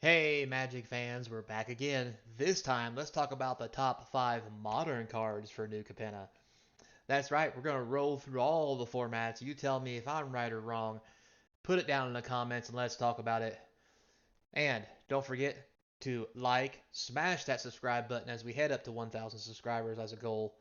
Hey, Magic fans, we're back again. This time, let's talk about the top 5 modern cards for New Capenna. That's right, we're going to roll through all the formats. You tell me if I'm right or wrong. Put it down in the comments and let's talk about it. And don't forget to like, smash that subscribe button as we head up to 1,000 subscribers as a goal.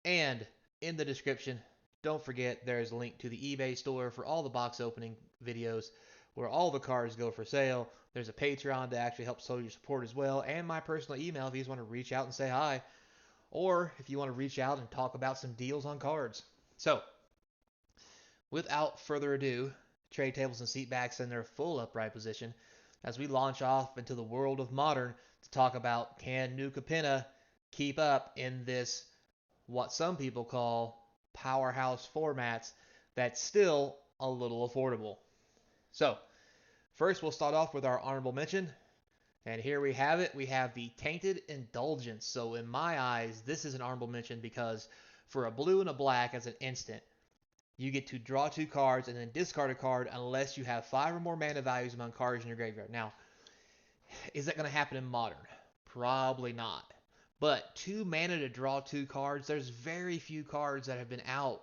And in the description, don't forget there's a link to the eBay store for all the box opening videos where all the cards go for sale. There's a Patreon to actually help show your support as well, and my personal email if you just want to reach out and say hi, or if you want to reach out and talk about some deals on cards. So, without further ado, trade tables and seat backs in their full upright position as we launch off into the world of modern to talk about can New Capenna keep up in this what some people call powerhouse formats that's still a little affordable. So, first we'll start off with our honorable mention. And here we have it. We have the Tainted Indulgence. So, in my eyes, this is an honorable mention because for a blue and a black as an instant, you get to draw two cards and then discard a card unless you have five or more mana values among cards in your graveyard. Now, is that going to happen in modern? Probably not. But two mana to draw two cards, there's very few cards that have been out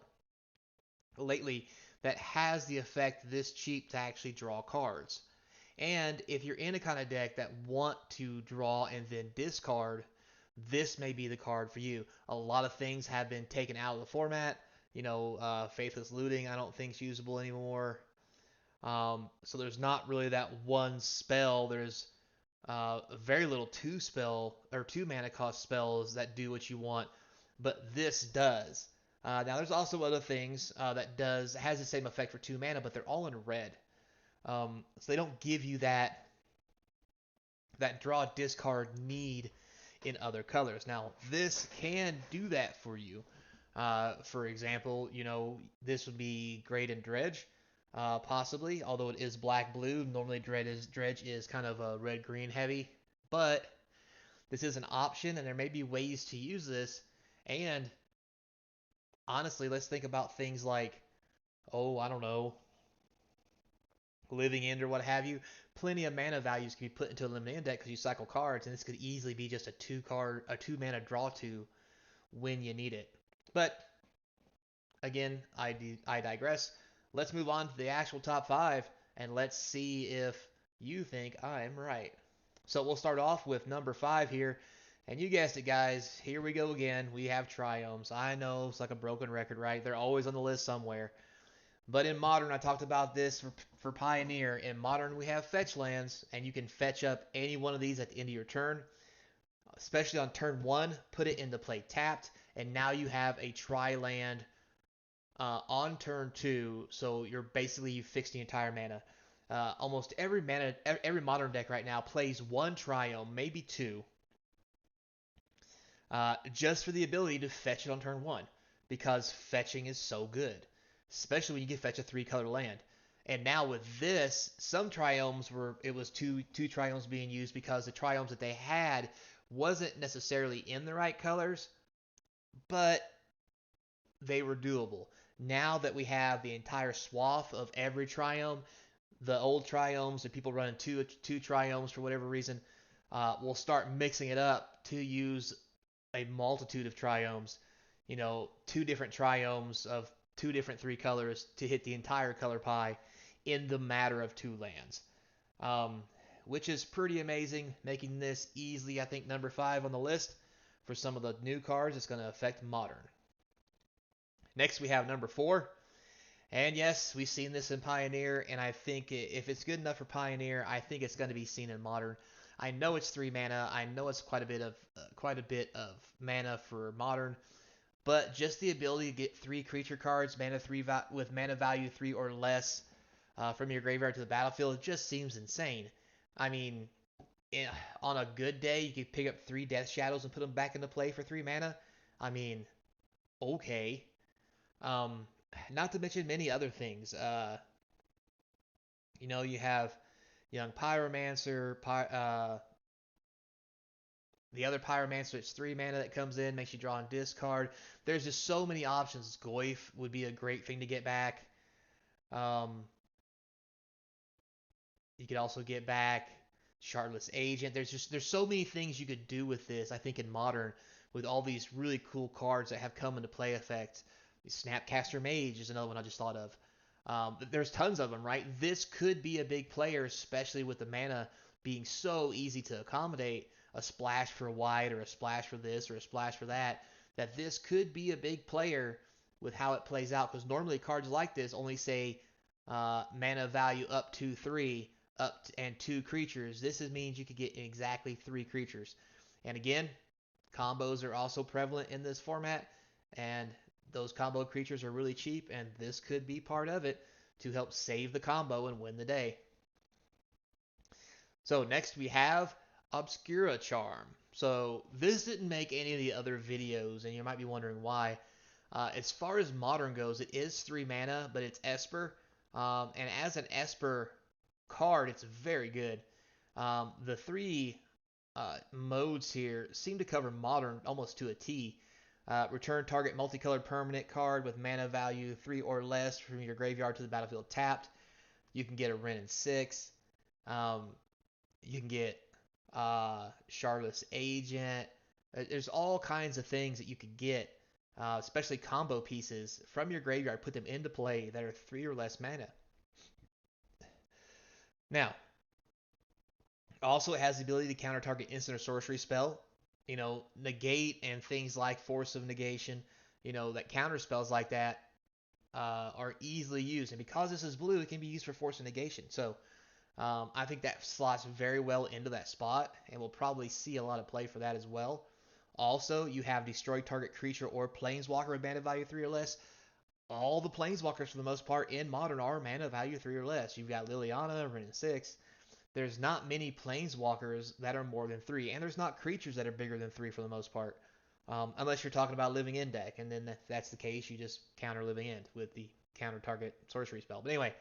lately that has the effect this cheap to actually draw cards. And if you're in a kind of deck that want to draw and then discard, this may be the card for you. A lot of things have been taken out of the format. Faithless Looting I don't think is usable anymore. So there's not really that one spell. There's very little two spell or two mana cost spells that do what you want, but this does. Now there's also other things that has the same effect for two mana, but they're all in red. So they don't give you that draw discard need in other colors. Now this can do that for you. For example, this would be great in Dredge, possibly. Although it is black blue, normally Dredge is kind of a red green heavy, but this is an option, and there may be ways to use this. And honestly, let's think about things like, oh, I don't know, Living End or what have you. Plenty of mana values can be put into a limited deck because you cycle cards, and this could easily be just a two mana draw two when you need it. But again, I digress. Let's move on to the actual top five, and let's see if you think I'm right. So we'll start off with number five here. And you guessed it, guys. Here we go again. We have triomes. I know it's like a broken record, right? They're always on the list somewhere. But in modern, I talked about this for Pioneer. In modern, we have fetch lands, and you can fetch up any one of these at the end of your turn. Especially on turn one, put it into play tapped, and now you have a tri land on turn two. So you fixed the entire mana. Almost every modern deck right now plays one triome, maybe two, just for the ability to fetch it on turn one, because fetching is so good, especially when you can fetch a three-color land. And now with this, some triomes were it was two triomes being used because the triomes that they had wasn't necessarily in the right colors, but they were doable. Now that we have the entire swath of every triome, the old triomes and people running two triomes for whatever reason, we'll start mixing it up to use a multitude of triomes. Two different triomes of two different three colors to hit the entire color pie in the matter of two lands, um, which is pretty amazing, making this easily, I think, number five on the list for some of the new cards. It's going to affect modern. Next, we have number four. And yes, we've seen this in Pioneer, and I think if it's good enough for Pioneer, I think it's going to be seen in Modern. I know it's three mana. I know it's quite a bit of mana for Modern, but just the ability to get three creature cards, with mana value three or less, from your graveyard to the battlefield just seems insane. I mean, in, on a good day, you could pick up three Death Shadows and put them back into play for three mana. I mean, okay. Um, Not to mention many other things. You have Young Pyromancer, the other Pyromancer, it's three mana that comes in, makes you draw and discard. There's just so many options. Goyf would be a great thing to get back. Um, you could also get back. Shardless Agent. There's so many things you could do with this. I think in Modern, with all these really cool cards that have come into play effect. Snapcaster Mage is another one I just thought of. There's tons of them, right? This could be a big player, especially with the mana being so easy to accommodate. A splash for white, or a splash for this, or a splash for that. That this could be a big player with how it plays out. Because normally cards like this only say mana value up to 3, and 2 creatures. Means you could get exactly 3 creatures. And again, combos are also prevalent in this format, and those combo creatures are really cheap, and this could be part of it to help save the combo and win the day. So next we have Obscura Charm. So this didn't make any of the other videos, and you might be wondering why. As far as Modern goes, it is 3 mana, but it's Esper. And as an Esper card, it's very good. The 3 modes here seem to cover Modern almost to a T. Return target multicolored permanent card with mana value 3 or less from your graveyard to the battlefield tapped. You can get a Wrenn and 6. You can get Shardless Agent. There's all kinds of things that you could get, especially combo pieces from your graveyard. Put them into play that are 3 or less mana. Now, also, it has the ability to counter target instant or sorcery spell. Negate and things like Force of Negation. That counter spells like that are easily used. And because this is blue, it can be used for Force of Negation. So I think that slots very well into that spot, and we'll probably see a lot of play for that as well. Also, you have destroy target creature or planeswalker with mana value 3 or less. All the planeswalkers, for the most part, in Modern are mana value 3 or less. You've got Liliana, Wrenn and 6. There's not many planeswalkers that are more than 3, and there's not creatures that are bigger than 3 for the most part. Unless you're talking about Living End deck, and then if that's the case, you just counter Living End with the counter target sorcery spell. But anyway,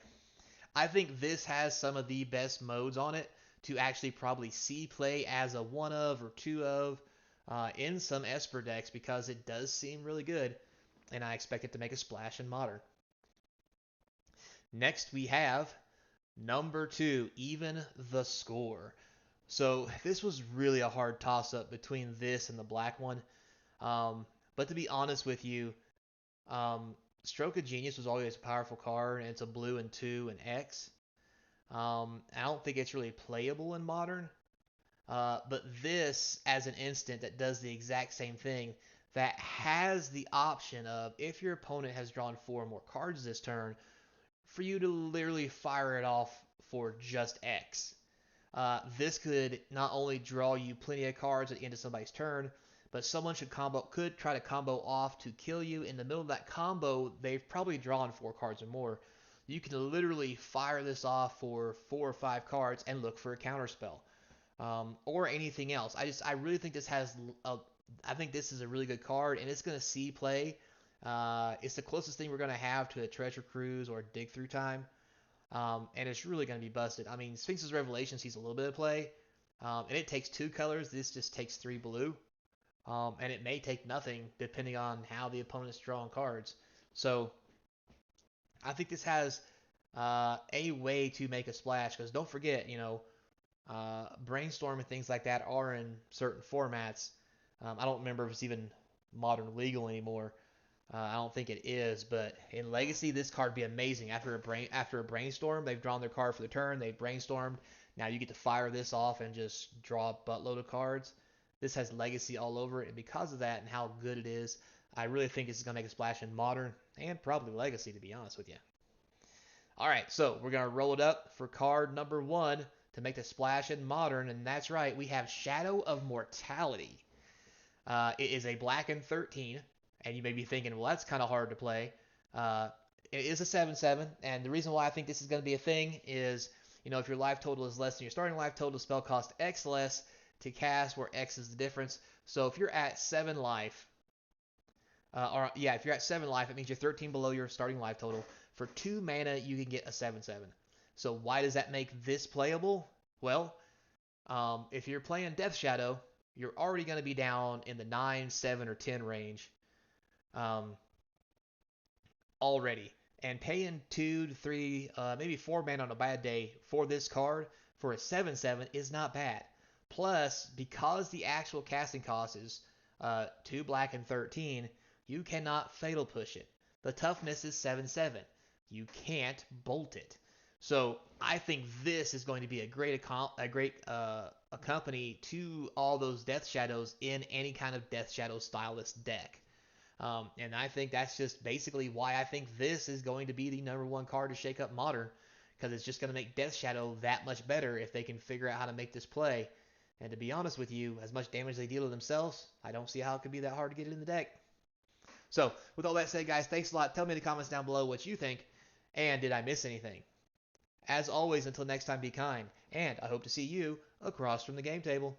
I think this has some of the best modes on it to actually probably see play as a 1 of or 2 of in some Esper decks, because it does seem really good, and I expect it to make a splash in Modern. Next we have number 2, Even the Score. So this was really a hard toss-up between this and the black one. But to be honest with you, Stroke of Genius was always a powerful card, and it's a blue and 2 and X. I don't think it's really playable in Modern. But this, as an instant that does the exact same thing, that has the option of, if your opponent has drawn 4 or more cards this turn, for you to literally fire it off for just X. This could not only draw you plenty of cards at the end of somebody's turn, but someone could try to combo off to kill you. In the middle of that combo, they've probably drawn 4 cards or more. You can literally fire this off for 4 or 5 cards and look for a counterspell, or anything else. I really think I think this is a really good card, and it's going to see play. It's the closest thing we're going to have to a Treasure Cruise or Dig Through Time. And it's really going to be busted. I mean, Sphinx's Revelation sees a little bit of play, and it takes 2 colors. This just takes 3 blue, and it may take nothing depending on how the opponent's drawing cards. So I think this has a way to make a splash, because don't forget, Brainstorm and things like that are in certain formats. I don't remember if it's even Modern legal anymore. I don't think it is, but in Legacy, this card would be amazing. After a brainstorm, they've drawn their card for the turn, they've brainstormed. Now you get to fire this off and just draw a buttload of cards. This has Legacy all over it, and because of that and how good it is, I really think it's going to make a splash in Modern and probably Legacy, to be honest with you. All right, so we're going to roll it up for card number 1 to make the splash in Modern, and that's right, we have Shadow of Mortality. It is a black and 13. And you may be thinking, well, that's kind of hard to play. It is a 7/7, and the reason why I think this is going to be a thing is, if your life total is less than your starting life total, spell cost X less to cast, where X is the difference. So if you're at 7 life, if you're at 7 life, it means you're 13 below your starting life total. For 2 mana, you can get a 7/7. So why does that make this playable? Well, if you're playing Death Shadow, you're already going to be down in the 9, 7, or 10 range. Already. And paying 2 to 3, maybe 4 mana on a bad day for this card for a 7/7 is not bad. Plus, because the actual casting cost is 2 black and 13, you cannot fatal push it. The toughness is 7/7. You can't bolt it. So I think this is going to be a great accompany to all those Death Shadows in any kind of Death Shadow stylist deck. And I think that's just basically why I think this is going to be the number one card to shake up Modern, because it's just going to make Death Shadow that much better if they can figure out how to make this play. And to be honest with you, as much damage they deal to themselves, I don't see how it could be that hard to get it in the deck. So, with all that said, guys, thanks a lot. Tell me in the comments down below what you think, and did I miss anything? As always, until next time, be kind, and I hope to see you across from the game table.